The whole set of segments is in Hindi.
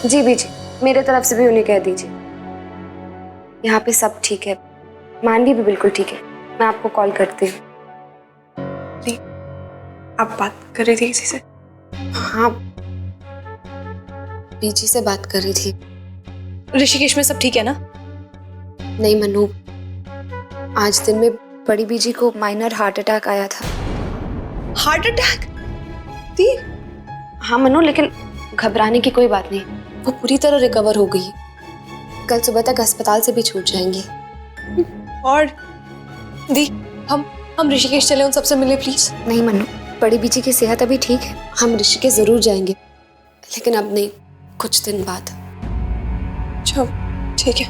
जी बीजी, मेरे तरफ से भी उन्हें कह दीजिए। यहाँ पे सब ठीक है, मानवी भी बिल्कुल ठीक है। मैं आपको कॉल करती हूँ। आप बात कर रही थी किसी से? हाँ, बीजी से बात कर रही थी। ऋषिकेश में सब ठीक है ना? नहीं मनु, आज दिन में बड़ी बीजी को माइनर हार्ट अटैक आया था। Heart attack? दी? हाँ मनु, लेकिन घबराने की कोई बात नहीं, वो पूरी तरह रिकवर हो गई। कल सुबह तक अस्पताल से भी छूट जाएंगे। और दी, हम ऋषिकेश चले, उन सबसे मिले प्लीज। नहीं मनु, बड़ी बीजी की सेहत अभी ठीक है, हम ऋषिकेश जरूर जाएंगे, लेकिन अब नहीं, कुछ दिन बाद। अच्छा ठीक है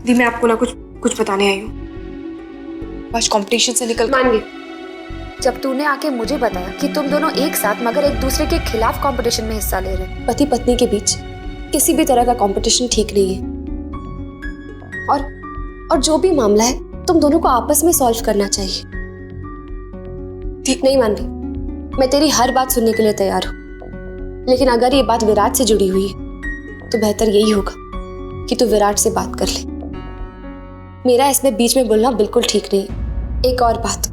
दी, मैं आपको ना कुछ बताने आई हूँ। आज कंपटीशन से निकल मानवी, जब तूने आके मुझे बताया कि तुम दोनों एक साथ मगर एक दूसरे के खिलाफ कंपटीशन में हिस्सा ले रहे, पति पत्नी के बीच किसी भी तरह का कंपटीशन ठीक नहीं है। और जो भी मामला है तुम दोनों को आपस में सॉल्व करना चाहिए। ठीक नहीं मानवी, मैं तेरी हर बात सुनने के लिए तैयार हूँ, लेकिन अगर ये बात विराट से जुड़ी हुई है तो बेहतर यही होगा कि तू विराट से बात कर ले। मेरा इसमें बीच में बोलना बिल्कुल ठीक नहीं। एक और बात,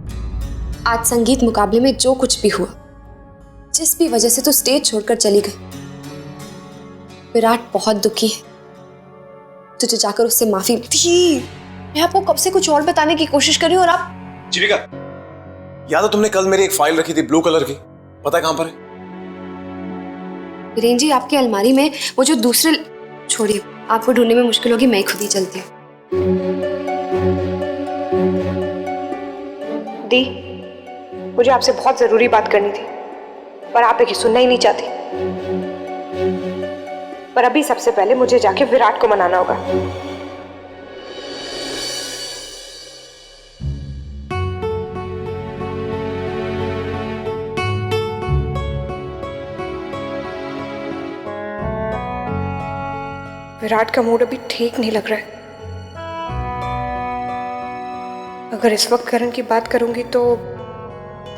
आज संगीत मुकाबले में जो कुछ भी हुआ, जिस भी वजह से तू स्टेज छोड़कर चली गई, विराट बहुत दुखी है। तुझे जाकर उससे माफी दी। मैं आपको कब से कुछ और बताने की कोशिश कर रही हूँ और आप। जीविका, याद है तुमने कल मेरी एक फाइल रखी थी ब्लू कलर की, पता है कहां पर है? वीरेन जी, आपकी अलमारी में वो जो दूसरे, छोड़िए, आपको ढूंढने में मुश्किल होगी, मैं खुद ही चलती हूँ। दी, मुझे आपसे बहुत जरूरी बात करनी थी, पर आप एक सुनना ही नहीं चाहती। पर अभी सबसे पहले मुझे जाके विराट को मनाना होगा। विराट का मूड अभी ठीक नहीं लग रहा है। अगर इस वक्त करण की बात करूंगी तो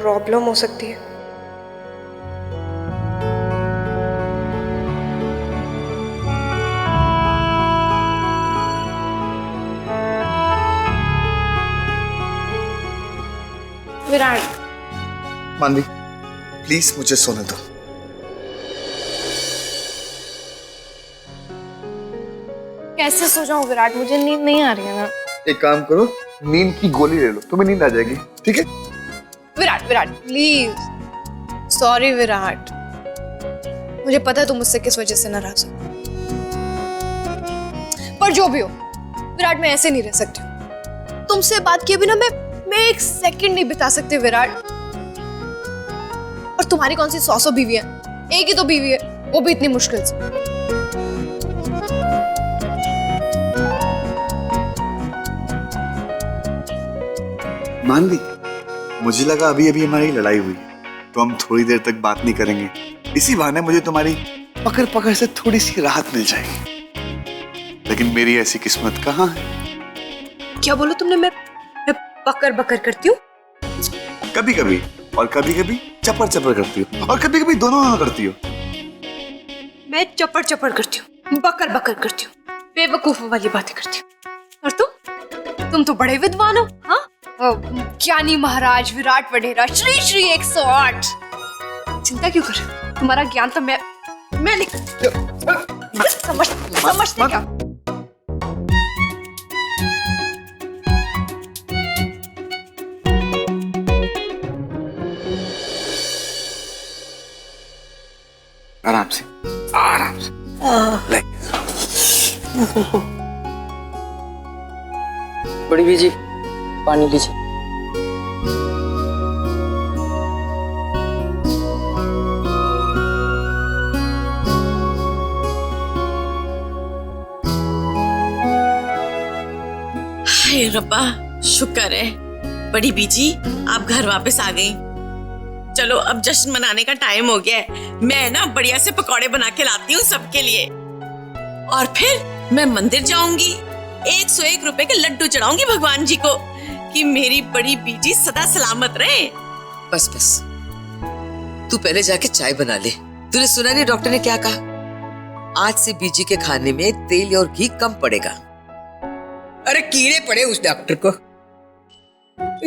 प्रॉब्लम हो सकती है। विराट, मानवी प्लीज मुझे सोने दो। कैसे सो जाऊं विराट, मुझे नींद नहीं आ रही है ना। एक काम करो, नींद की गोली ले लो, तुम्हें नींद आ जाएगी, ठीक है? विराट प्लीज। सॉरी विराट, मुझे पता है तुम मुझसे किस वजह से नाराज हो, पर जो भी हो विराट, मैं ऐसे नहीं रह सकती हूँ। तुमसे बात किए बिना मैं एक सेकंड नहीं बिता सकती विराट। और तुम्हारी कौन सी 100 बीवी है, एक ही तो बीवी है, वो भी इतनी मुश्किल से। मानवी, मुझे लगा अभी अभी हमारी लड़ाई हुई तो हम थोड़ी देर तक बात नहीं करेंगे, इसी बहाने मुझे तुम्हारी पकड़ पकड़ से थोड़ी सी राहत मिल जाएगी। लेकिन मेरी ऐसी किस्मत कहाँ है। क्या बोलो तुमने? मैं पकड़ बकर करती हूँ कभी कभी, और कभी कभी चपर चपर करती हो, और कभी कभी दोनों करती हो। मैं चपर चपर करती हूँ, बकर बकर करती हूँ, बेवकूफों वाली बातें करती हूँ। और तुम तो बड़े विद्वान हो। हाँ, ज्ञानी महाराज विराट वडेरा, श्री श्री 108। चिंता क्यों कर रहे हो? तुम्हारा ज्ञान तो मैं समझते क्या? आराम से, आराम से। ले। बड़ी बीजी, पानी लीजिए। हाय रब्बा, शुक्र है बड़ी बीजी आप घर वापस आ गई। चलो अब जश्न मनाने का टाइम हो गया है। मैं ना बढ़िया से पकौड़े बना के लाती हूँ सबके लिए, और फिर मैं मंदिर जाऊंगी, 101 रुपए के लड्डू चढ़ाऊंगी भगवान जी को कि मेरी बड़ी बीजी सदा सलामत रहे। बस बस, तू पहले जाके चाय बना ले। तूने सुना नहीं डॉक्टर ने क्या कहा? आज से बीजी के खाने में तेल और घी कम पड़ेगा। अरे कीड़े पड़े उस डॉक्टर को,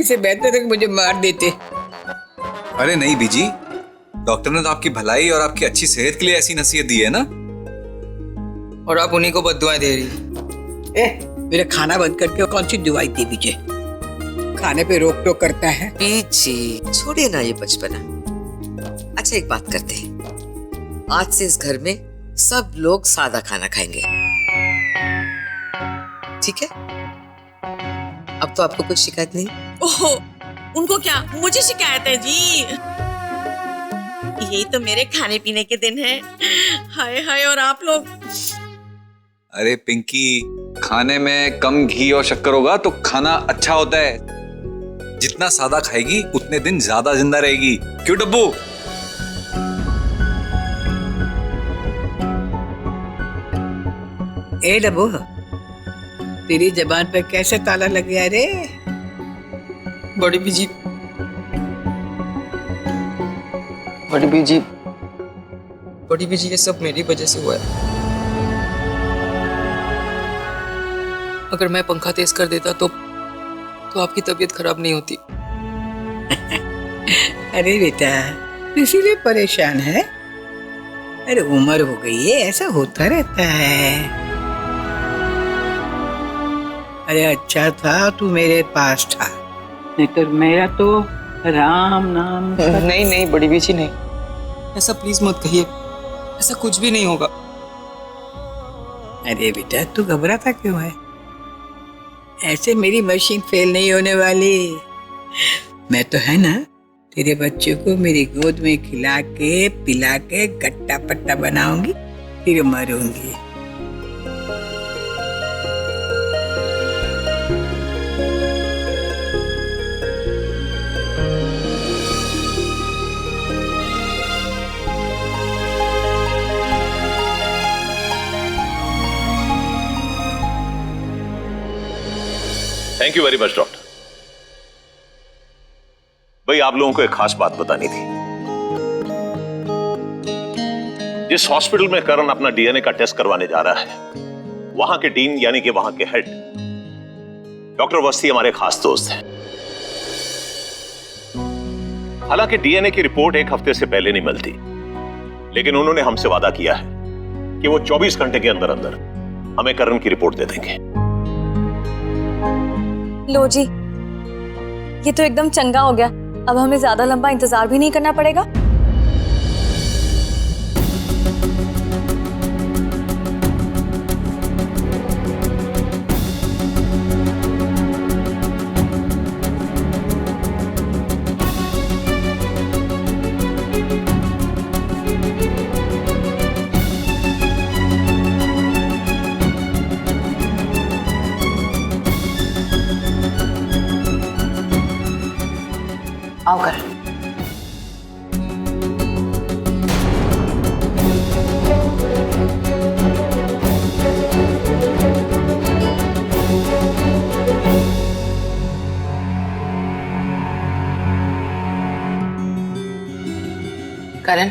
इसे बेहतर है कि मुझे मार देते। अरे नहीं बीजी, डॉक्टर ने तो आपकी भलाई और आपकी अच्छी सेहत के लिए ऐसी नसीहत दी है ना, और आप उन्हीं को बद्दुआएं दे रही। मेरा खाना बंद करके कौन सी दुआई दी मुझे? खाने पे रोक टोक करता है। बीजी छोड़िए ना ये बचपना। अच्छा एक बात करते हैं, आज से इस घर में सब लोग सादा खाना खाएंगे, ठीक है? अब तो आपको कुछ शिकायत नहीं? ओहो, उनको क्या, मुझे शिकायत है जी? यही तो मेरे खाने पीने के दिन है। हाय हाय, और आप लोग। अरे पिंकी, खाने में कम घी और शक्कर होगा तो खाना अच्छा होता है। जितना सादा खाएगी उतने दिन ज्यादा जिंदा रहेगी। क्यों डब्बू? ए डब्बू, तेरी जबान पे कैसे ताला लग गया रे? बड़ी बीजी, बड़ी बीजी, बड़ी बीजी, ये सब मेरी वजह से हुआ है। अगर मैं पंखा तेज कर देता तो आपकी तबीयत खराब नहीं होती। अरे बेटा, इसीलिए परेशान है? अरे उम्र हो गई है, ऐसा होता रहता है। अरे अच्छा था तू मेरे पास था, नहीं तो मेरा तो राम नाम। नहीं नहीं बड़ी बीजी, नहीं, ऐसा प्लीज मत कहिए, ऐसा कुछ भी नहीं होगा। अरे बेटा, तू घबराता क्यों है? ऐसे मेरी मशीन फेल नहीं होने वाली। मैं तो है ना, तेरे बच्चे को मेरी गोद में खिला के पिला के गट्टा पट्टा बनाऊंगी, फिर मरूंगी। Thank you very much doctor. भाई आप लोगों को एक खास बात बतानी थी। जिस हॉस्पिटल में करण अपना डीएनए का टेस्ट करवाने जा रहा है, वहां के डीन यानी कि वहां के हेड डॉक्टर अवस्थी हमारे खास दोस्त हैं। हालांकि डीएनए की रिपोर्ट एक हफ्ते से पहले नहीं मिलती, लेकिन उन्होंने हमसे वादा किया है कि वो 24 घंटे के अंदर अंदर हमें करण की रिपोर्ट दे देंगे। लो जी, ये तो एकदम चंगा हो गया। अब हमें ज्यादा लंबा इंतजार भी नहीं करना पड़ेगा। आओ कर। करण,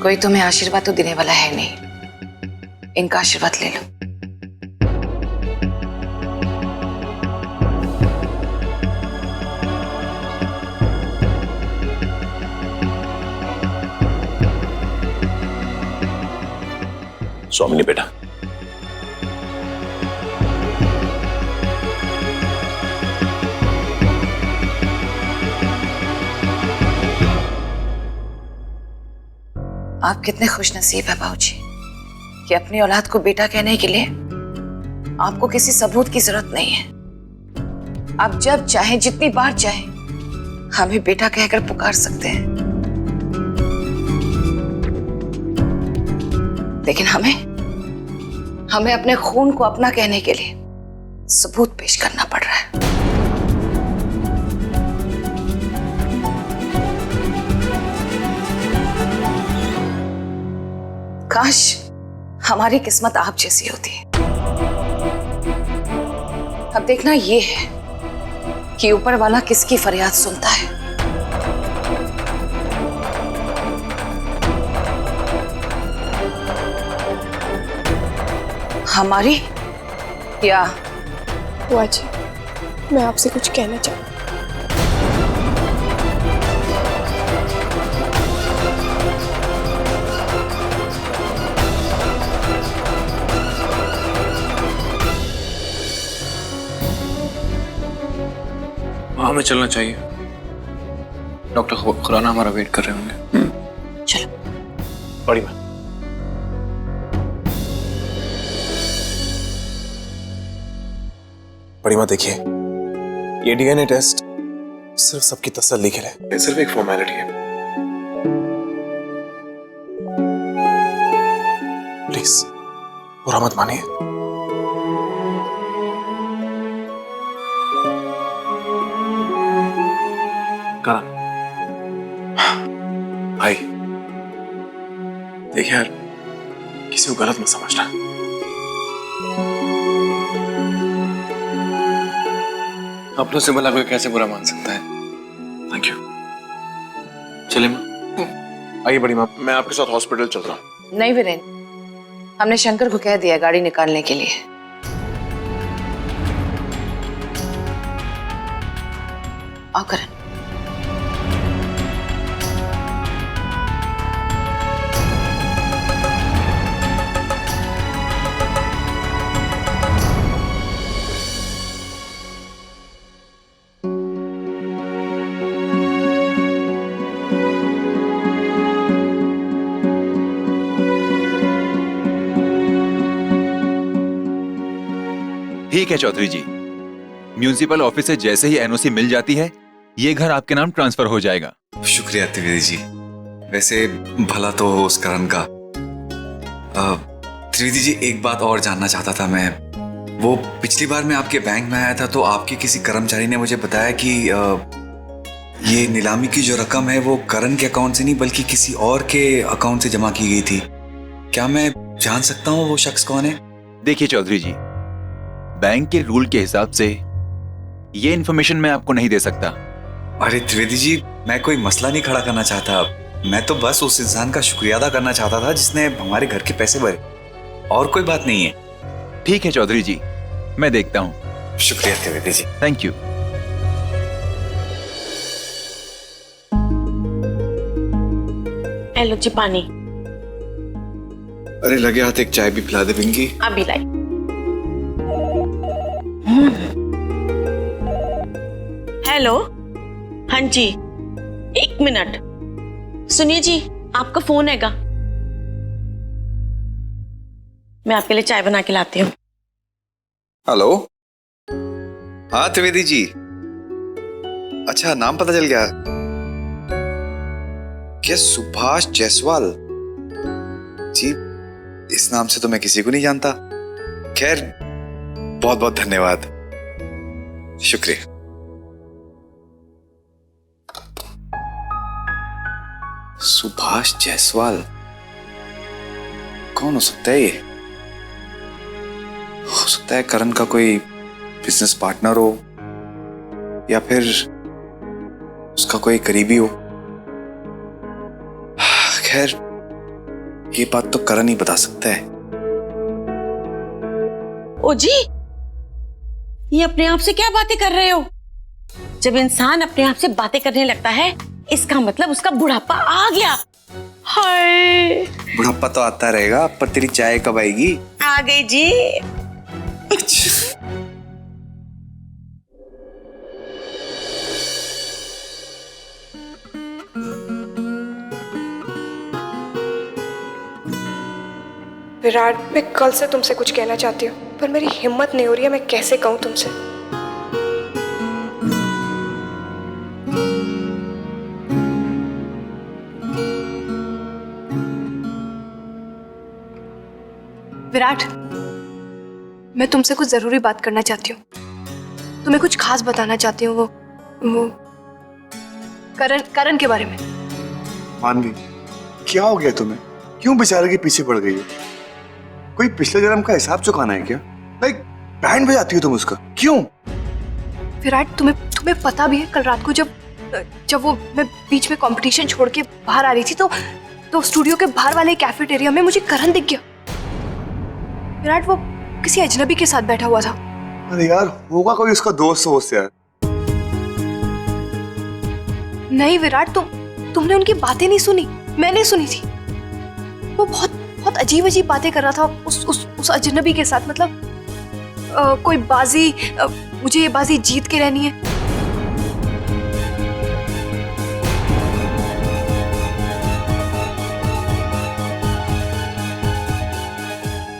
कोई तुम्हें आशीर्वाद तो देने वाला है नहीं, इनका आशीर्वाद ले लो। स्वामिनी बेटा, आप कितने खुशनसीब है बाबूजी कि अपनी औलाद को बेटा कहने के लिए आपको किसी सबूत की जरूरत नहीं है। आप जब चाहे, जितनी बार चाहे, हमें बेटा कहकर पुकार सकते हैं। लेकिन हमें अपने खून को अपना कहने के लिए सबूत पेश करना पड़ रहा है। काश हमारी किस्मत आप जैसी होती। अब देखना ये है कि ऊपर वाला किसकी फरियाद सुनता है। हमारी क्या? बुआ जी, मैं आपसे कुछ कहना चाहती हूँ। हमें चलना चाहिए। डॉक्टर खुराना हमारा वेट कर रहे होंगे। चलो। बड़ी माँ, बड़ी माँ देखिए, ये डीएनए टेस्ट सिर्फ सबकी तसल्ली के लिए, ये सिर्फ एक फॉर्मेलिटी है। प्लीज बुरा मत मानिए। करण भाई, देखिए यार, किसी को गलत मत समझना। अपनों से भला कोई कैसे बुरा मान सकता है। Thank you. चलिए माँ। आइए बड़ी माँ, मैं आपके साथ हॉस्पिटल चल रहा हूँ। नहीं वीरेंद्र, हमने शंकर को कह दिया गाड़ी निकालने के लिए। आओ करण। ठीक है चौधरी जी, म्यूनिसिपल ऑफिस से जैसे ही एनओसी मिल जाती है, ये घर आपके नाम ट्रांसफर हो जाएगा। शुक्रिया त्रिवेदी जी। वैसे भला तो हो उस करण का। त्रिवेदी जी, एक बात और जानना चाहता था मैं। वो पिछली बार मैं आपके बैंक में आया था तो आपके किसी कर्मचारी ने मुझे बताया कि ये नीलामी की जो रकम है वो करण के अकाउंट से नहीं बल्कि किसी और के अकाउंट से जमा की गई थी। क्या मैं जान सकता हूँ वो शख्स कौन है? देखिए चौधरी जी, बैंक के रूल के हिसाब से ये इन्फॉर्मेशन मैं आपको नहीं दे सकता। अरे त्रिवेदी जी, मैं कोई मसला नहीं खड़ा करना चाहता। मैं तो बस उस इंसान का शुक्रिया अदा करना चाहता था जिसने हमारे घर के पैसे भरे, और कोई बात नहीं है। ठीक है चौधरी जी, मैं देखता हूँ। शुक्रिया त्रिवेदी जी। Thank you. लो जी पानी। अरे लगे हाथ एक चाय भी पिला दे पिंकी। अभी लाई। हेलो, हाँ जी, एक मिनट सुनिए जी, आपका फोन हैगा, मैं आपके लिए चाय बना के लाती हूँ। हेलो, हाँ त्रिवेदी जी। अच्छा, नाम पता चल गया क्या? सुभाष जायसवाल जी, इस नाम से तो मैं किसी को नहीं जानता। खैर, बहुत बहुत धन्यवाद, शुक्रिया। सुभाष जायसवाल कौन हो सकता है? ये हो सकता है करण का कोई बिजनेस पार्टनर हो या फिर उसका कोई करीबी हो। खैर, ये बात तो करण ही बता सकता है। ओ जी, ये अपने आप से क्या बातें कर रहे हो? जब इंसान अपने आप से बातें करने लगता है, इसका मतलब उसका बुढ़ापा आ गया। हाय, बुढ़ापा तो आता रहेगा, पर तेरी चाय कब आएगी? आ गई जी। विराट, मैं कल से तुमसे कुछ कहना चाहती हूँ, पर मेरी हिम्मत नहीं हो रही है। मैं कैसे कहूँ तुमसे? विराट, मैं तुमसे कुछ जरूरी बात करना चाहती हूँ। तुम्हें कुछ खास बताना चाहती हूँ। वो करण के बारे में। मानवी, क्या हो गया तुम्हें? क्यों बेचारे के पीछे पड़ गई हो? कोई पिछले जन्म का हिसाब चुकाना है क्या? लाइक बैंड बजाती हो तुम उसका, क्यों? विराट, तुम्हें पता भी है, कल रात को जब मैं बीच में कंपटीशन छोड़ के बाहर आ रही थी तो स्टूडियो के बाहर वाले कैफेटेरिया में मुझे करण दिख गया। विराट, किसी अजनबी के साथ बैठा हुआ था। अरे यार होगा कोई उसका दोस्त वोस्त यार। नहीं विराट, तुमने उनकी बातें नहीं सुनी, मैंने सुनी थी। वो बहुत बहुत अजीब अजीब बातें कर रहा था उस अजनबी के साथ। मतलब कोई बाजी, मुझे ये बाजी जीत के रहनी है।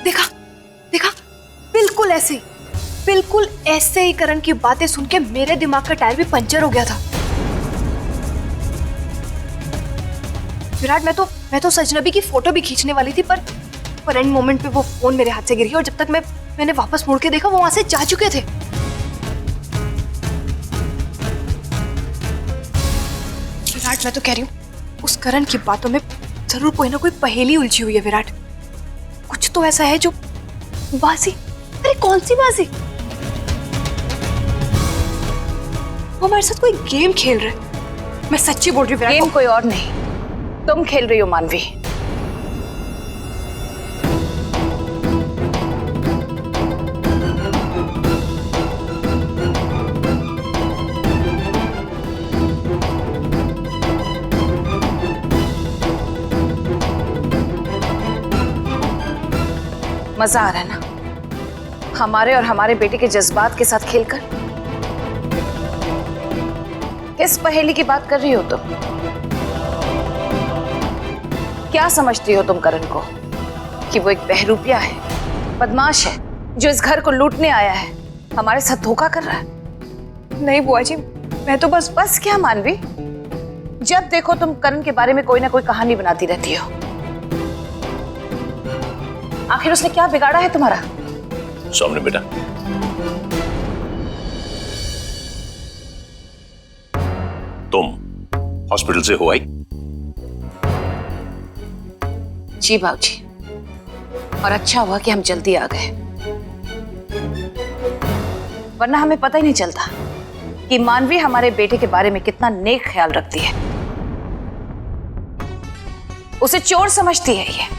देखा देखा, बिल्कुल ऐसे ही करण की बातें सुन के मेरे दिमाग का टायर भी पंचर हो गया था। विराट, मैं तो अजनबी की फोटो भी खींचने वाली थी, पर एंड मोमेंट पे वो फोन मेरे हाथ से गिर गया और जब तक मैंने वापस मुड़ के देखा वो वहां से जा चुके थे। विराट, मैं तो कह रही हूँ उस करण की बातों में जरूर कोई ना कोई पहेली उलझी हुई है। विराट, कुछ तो ऐसा है जो बाजी। अरे कौन सी बाजी? वो हमारे साथ कोई गेम खेल रहे हैं। मैं सच्ची बोल रही हूँ विराट। गेम कोई और नहीं, तुम खेल रही हो मानवी। मजा आ रहा है ना हमारे और हमारे बेटे के जज्बात के साथ खेलकर? किस पहेली की बात कर रही हो तुम? क्या समझती हो तुम करण को कि वो एक बहरूपिया है, बदमाश है, जो इस घर को लूटने आया है, हमारे साथ धोखा कर रहा है? नहीं बुआ जी, मैं तो बस क्या मानवी, जब देखो तुम करण के बारे में कोई ना कोई कहानी बनाती रहती हो। आखिर उसने क्या बिगाड़ा है तुम्हारा? सामने बेटा। तुम हॉस्पिटल से हो आई? जी बाबूजी, और अच्छा हुआ कि हम जल्दी आ गए, वरना हमें पता ही नहीं चलता कि मानवी हमारे बेटे के बारे में कितना नेक ख्याल रखती है। उसे चोर समझती है ये।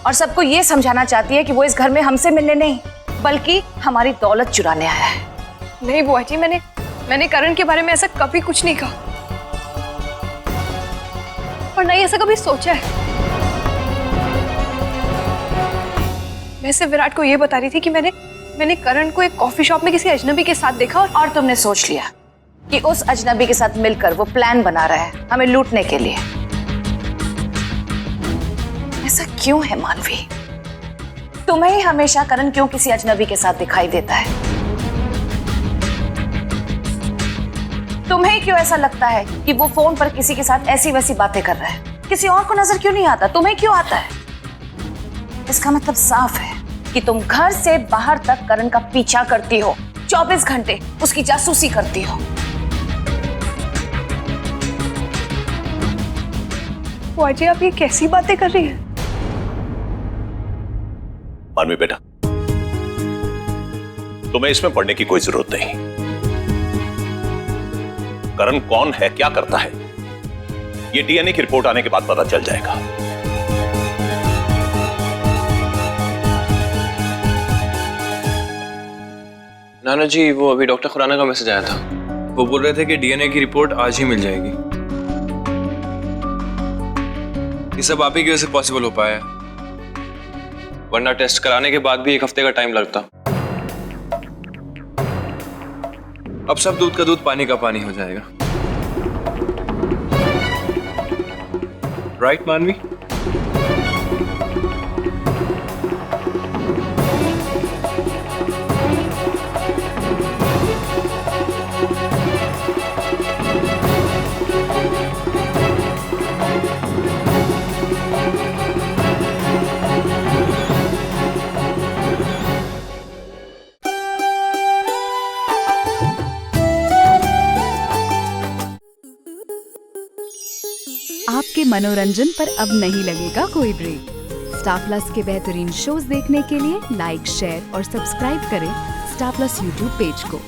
और सबको ये समझाना चाहती है कि वो इस घर में हमसे मिलने नहीं बल्कि हमारी दौलत चुराने आया है। नहीं बुआ जी, मैंने करण के बारे में ऐसा कभी कुछ नहीं कहा और नहीं ऐसा कभी सोचा है। मैं सिर्फ विराट को ये बता रही थी कि मैंने करण को एक कॉफी शॉप में किसी अजनबी के साथ देखा और तुमने सोच लिया कि उस अजनबी के साथ मिलकर वो प्लान बना रहा है हमें लूटने के लिए। ऐसा क्यों है मानवी? तुम्हें ही हमेशा करण क्यों किसी अजनबी के साथ दिखाई देता है? तुम्हें क्यों ऐसा लगता है कि वो फोन पर किसी के साथ ऐसी वैसी बातें कर रहा है? किसी और को नजर क्यों नहीं आता? तुम्हें क्यों आता है? इसका मतलब साफ है कि तुम घर से बाहर तक करण का पीछा करती हो, 24 घंटे उसकी जासूसी करती हो। बुआ जी, आप ये कैसी बातें कर रही हैं? मानवी बेटा, तुम्हें इसमें पढ़ने की कोई जरूरत नहीं। करण कौन है, क्या करता है, ये डीएनए की रिपोर्ट आने के बाद पता चल जाएगा। नाना जी, वो अभी डॉक्टर खुराना का मैसेज आया था। वो बोल रहे थे कि डीएनए की रिपोर्ट आज ही मिल जाएगी। ये सब आप ही की वजह से पॉसिबल हो पाया, वरना टेस्ट कराने के बाद भी 1 हफ्ते का टाइम लगता। अब सब दूध का दूध, पानी का पानी हो जाएगा। राइट मानवी? आपके मनोरंजन पर अब नहीं लगेगा कोई ब्रेक। स्टार प्लस के बेहतरीन शोज देखने के लिए लाइक, शेयर और सब्सक्राइब करें स्टार प्लस यूट्यूब पेज को।